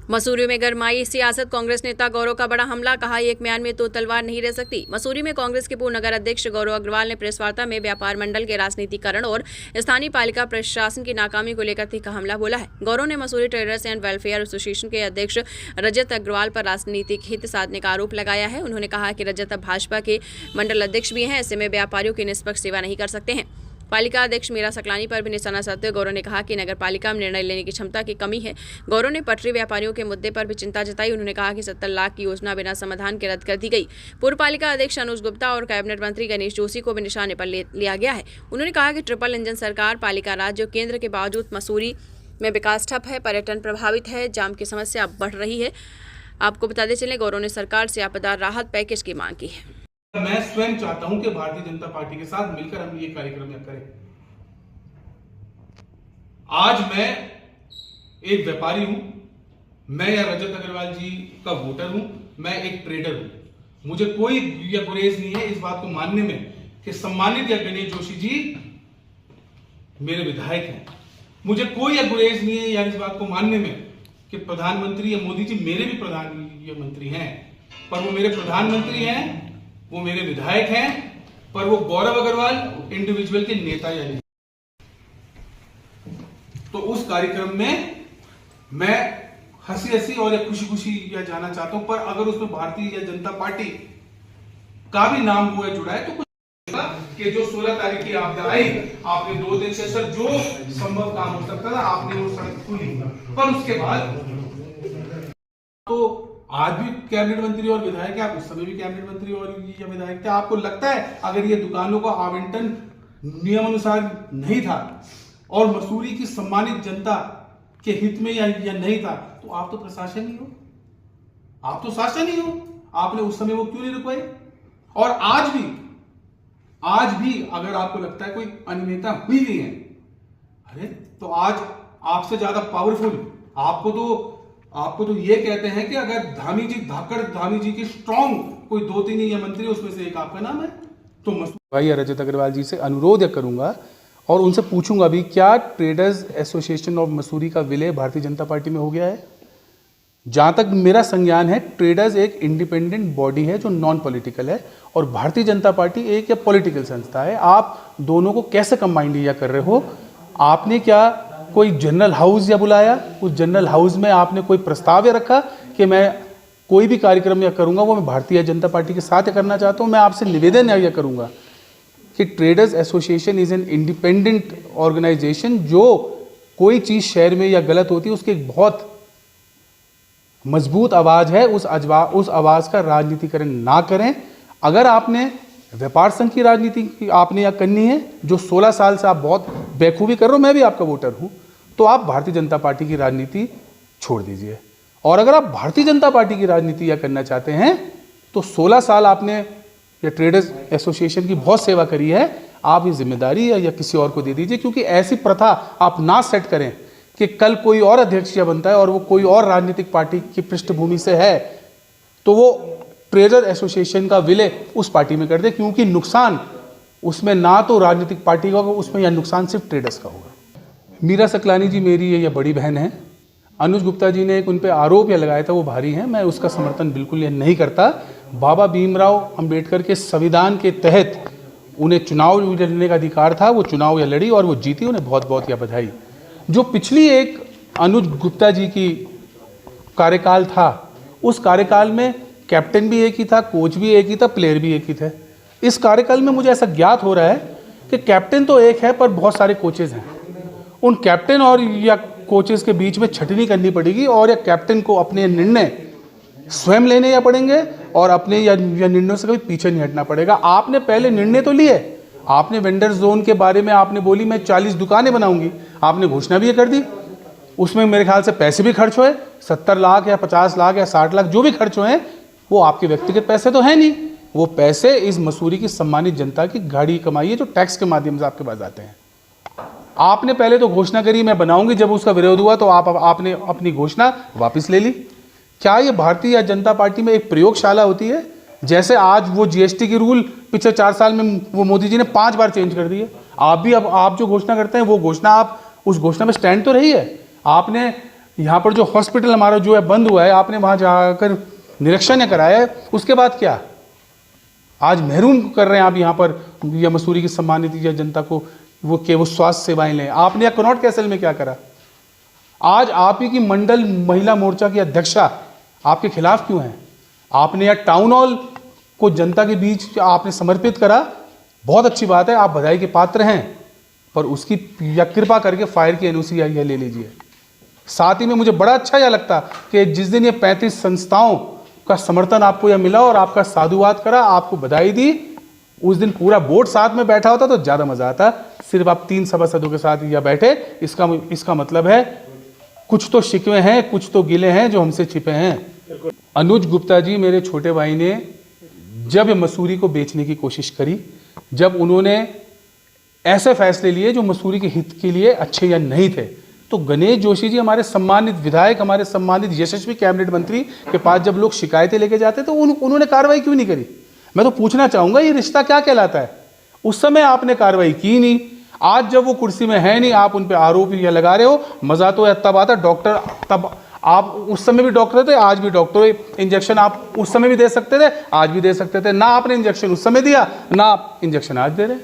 मसूरी में गरमाई सियासत। कांग्रेस नेता गौरव का बड़ा हमला, कहा एक म्यान में तो तलवार नहीं रह सकती। मसूरी में कांग्रेस के पूर्व नगर अध्यक्ष गौरव अग्रवाल ने प्रेस वार्ता में व्यापार मंडल के राजनीतिकरण और स्थानीय पालिका प्रशासन की नाकामी को लेकर तीखा हमला बोला है। गौरव ने Mussoorie traders and welfare association के अध्यक्ष रजत अग्रवाल पर राजनीतिक हित साधने का आरोप लगाया है। उन्होंने कहा कि रजत अब भाजपा के मंडल अध्यक्ष भी हैं, ऐसे में व्यापारियों की निष्पक्ष सेवा नहीं कर सकते हैं। पालिका अध्यक्ष मीरा सकलानी पर भी निशाना साधते हुए गौरव ने कहा कि नगर पालिका में निर्णय लेने की क्षमता की कमी है। गौरव ने पटरी व्यापारियों के मुद्दे पर भी चिंता जताई। उन्होंने कहा कि 70 लाख की योजना बिना समाधान के रद्द कर दी गई। पूर्व पालिका अध्यक्ष अनुज गुप्ता और कैबिनेट मंत्री गणेश जोशी को भी निशाने पर लिया गया है। उन्होंने कहा कि ट्रिपल इंजन सरकार, पालिका राज्य और केंद्र के बावजूद मसूरी में विकास ठप है, पर्यटन प्रभावित है, जाम की समस्या अब बढ़ रही है। आपको बताते चले, गौरव ने सरकार से आपदा राहत पैकेज की मांग की है। मैं स्वयं चाहता हूं कि भारतीय जनता पार्टी के साथ मिलकर हम ये कार्यक्रम करें। आज मैं एक व्यापारी हूं, मैं या रजत अग्रवाल जी का वोटर हूं, मैं एक ट्रेडर हूं। मुझे कोई गुरेज नहीं है इस बात को मानने में कि सम्मानित या गणेश जोशी जी मेरे विधायक हैं। मुझे कोई गुरेज नहीं है या इस बात को मानने में कि प्रधानमंत्री या मोदी जी मेरे भी प्रधानमंत्री हैं, पर वो मेरे प्रधानमंत्री हैं, वो मेरे विधायक हैं, पर वो गौरव अग्रवाल इंडिविजुअल के नेता या नहीं। तो उस कार्यक्रम में मैं हंसी हंसी और खुशी खुशी या जाना चाहता हूं, पर अगर उसमें भारतीय जनता पार्टी का भी नाम हुआ जुड़ा है तो कुछ कि जो 16 तारीख की आपदा आई, आपने 2 दिन से सर जो संभव काम हो सकता था आपने वो सड़क खोली, पर उसके बाद तो आज भी कैबिनेट मंत्री और विधायक है, आप उस समय भी कैबिनेट मंत्री और या विधायक थे। आपको लगता है अगर ये दुकानों का आवंटन नियमानुसार नहीं था और मसूरी की सम्मानित जनता के हित में या नहीं था, तो आप तो प्रशासन ही हो, आप तो शासन ही हो। आपने उस समय वो क्यों नहीं रुकवाई? और आज भी अगर आपको लगता है कोई अनियमितता हुई नहीं है, अरे तो आज आपसे ज्यादा पावरफुल आपको तो ये कहते हैं कि अगर धाकड़ धामी जी के स्ट्रॉन्ग कोई 2-3 या मंत्री उसमें से एक आपका नाम है, तो भाई रजत अग्रवाल जी से अनुरोध करूंगा और उनसे पूछूंगा भी, क्या ट्रेडर्स एसोसिएशन ऑफ मसूरी का विलय भारतीय जनता पार्टी में हो गया है? जहां तक मेरा संज्ञान है, ट्रेडर्स एक इंडिपेंडेंट बॉडी है जो नॉन पॉलिटिकल है और भारतीय जनता पार्टी एक या पॉलिटिकल संस्था है। आप दोनों को कैसे कंबाइंड या कर रहे हो? आपने क्या कोई जनरल हाउस या बुलाया? उस जनरल हाउस में आपने कोई प्रस्ताव या रखा कि मैं कोई भी कार्यक्रम या करूंगा वो मैं भारतीय जनता पार्टी के साथ करना चाहता हूं? मैं आपसे निवेदन या करूंगा कि traders association is an independent organisation. जो कोई चीज शहर में या गलत होती है उसकी एक बहुत मजबूत आवाज है, उस आवाज का राजनीतिकरण ना करें। अगर आपने व्यापार संघ की राजनीति आपने या करनी है, जो 16 साल से आप बहुत बेखूबी कर रहे हो, मैं भी आपका वोटर हूं, तो आप भारतीय जनता पार्टी की राजनीति छोड़ दीजिए। और अगर आप भारतीय जनता पार्टी की राजनीति या करना चाहते हैं तो 16 साल आपने या ट्रेडर्स एसोसिएशन की बहुत सेवा करी है, आप ये जिम्मेदारी या किसी और को दे दीजिए, क्योंकि ऐसी प्रथा आप ना सेट करें कि कल कोई और अध्यक्ष या बनता है और वो कोई और राजनीतिक पार्टी की पृष्ठभूमि से है तो वो ट्रेडर एसोसिएशन का विलय उस पार्टी में कर दे, क्योंकि नुकसान उसमें ना तो राजनीतिक पार्टी का होगा, उसमें या नुकसान सिर्फ ट्रेडर्स का होगा। मीरा सकलानी जी मेरी ये बड़ी बहन है। अनुज गुप्ता जी ने एक उन पर आरोप या लगाया था, वो भारी है, मैं उसका समर्थन बिल्कुल ये नहीं करता। बाबा भीमराव अंबेडकर के संविधान के तहत उन्हें चुनाव लड़ने का अधिकार था, वो चुनाव या लड़ी और वो जीती, उन्हें बहुत बहुत या बधाई। जो पिछली एक अनुज गुप्ता जी की कार्यकाल था, उस कार्यकाल में कैप्टन भी एक ही था, कोच भी एक ही था, प्लेयर भी एक ही थे। इस कार्यकाल में मुझे ऐसा ज्ञात हो रहा है कि कैप्टन तो एक है पर बहुत सारे कोचेज हैं। उन कैप्टन और या कोचेज के बीच में छटनी करनी पड़ेगी और या कैप्टन को अपने निर्णय स्वयं लेने या पड़ेंगे और अपने या निर्णयों से कभी पीछे नहीं हटना पड़ेगा। आपने पहले निर्णय तो लिए, आपने वेंडर जोन के बारे में आपने बोली मैं 40 दुकानें बनाऊंगी, आपने घोषणा भी कर दी, उसमें मेरे ख्याल से पैसे भी खर्च हुए, 70 लाख या 50 लाख या 60 लाख जो भी खर्च हुए, वो आपके व्यक्तिगत पैसे तो है नहीं, वो पैसे इस मसूरी की सम्मानित जनता की गाड़ी कमाई है जो टैक्स के माध्यम से आपके पास आते हैं। आपने पहले तो घोषणा करी मैं बनाऊंगी, जब उसका विरोध हुआ तो आपने अपनी घोषणा वापस ले ली। क्या ये भारतीय जनता पार्टी में एक प्रयोगशाला होती है? जैसे आज वो जीएसटी की रूल पिछले 4 साल में वो मोदी जी ने 5 बार चेंज कर दिए, आप भी अब आप जो घोषणा करते हैं वो घोषणा आप उस घोषणा में स्टैंड तो रही है। आपने यहाँ पर जो हॉस्पिटल हमारा जो है बंद हुआ है, आपने वहाँ जाकर निरीक्षण कराया है, उसके बाद क्या आज महरूम कर रहे हैं आप यहाँ पर या मसूरी की सम्मानित या जनता को वो स्वास्थ्य सेवाएं लें। आपने या कनॉट कैसल में क्या करा? आज आप ही की मंडल महिला मोर्चा की अध्यक्षा आपके खिलाफ क्यों है? आपने या टाउन हॉल को जनता के बीच आपने समर्पित करा, बहुत अच्छी बात है, आप बधाई के पात्र हैं, पर उसकी या कृपा करके फायर की एनओसी या ले लीजिए। साथ ही में मुझे बड़ा अच्छा यह लगता कि जिस दिन ये 35 संस्थाओं का समर्थन आपको यह मिला और आपका साधुवाद करा, आपको बधाई दी, उस दिन पूरा बोर्ड साथ में बैठा होता तो ज़्यादा मज़ा आता। सिर्फ आप 3 सभासदों के साथ या बैठे, इसका मतलब है कुछ तो शिकवे हैं, कुछ तो गिले हैं जो हमसे छिपे हैं। अनुज गुप्ता जी मेरे छोटे भाई ने जब मसूरी को बेचने की कोशिश करी, जब उन्होंने ऐसे फैसले लिए जो मसूरी के हित के लिए अच्छे या नहीं थे, तो गणेश जोशी जी हमारे सम्मानित विधायक, हमारे सम्मानित यशस्वी कैबिनेट मंत्री के पास जब लोग शिकायतें लेके जाते तो उन्होंने कार्रवाई क्यों नहीं करी? मैं तो पूछना चाहूंगा ये रिश्ता क्या कहलाता है? उस समय आपने कार्रवाई की नहीं। आज जब वो कुर्सी में है नहीं, आप उन पे आरोप ये लगा रहे हो। मजा तो तब आता डॉक्टर, तब आप उस समय भी डॉक्टर थे, आज भी डॉक्टर। इंजेक्शन आप उस समय भी दे सकते थे, आज भी दे सकते थे। ना आपने इंजेक्शन उस समय दिया, ना आप इंजेक्शन आज दे रहे हैं।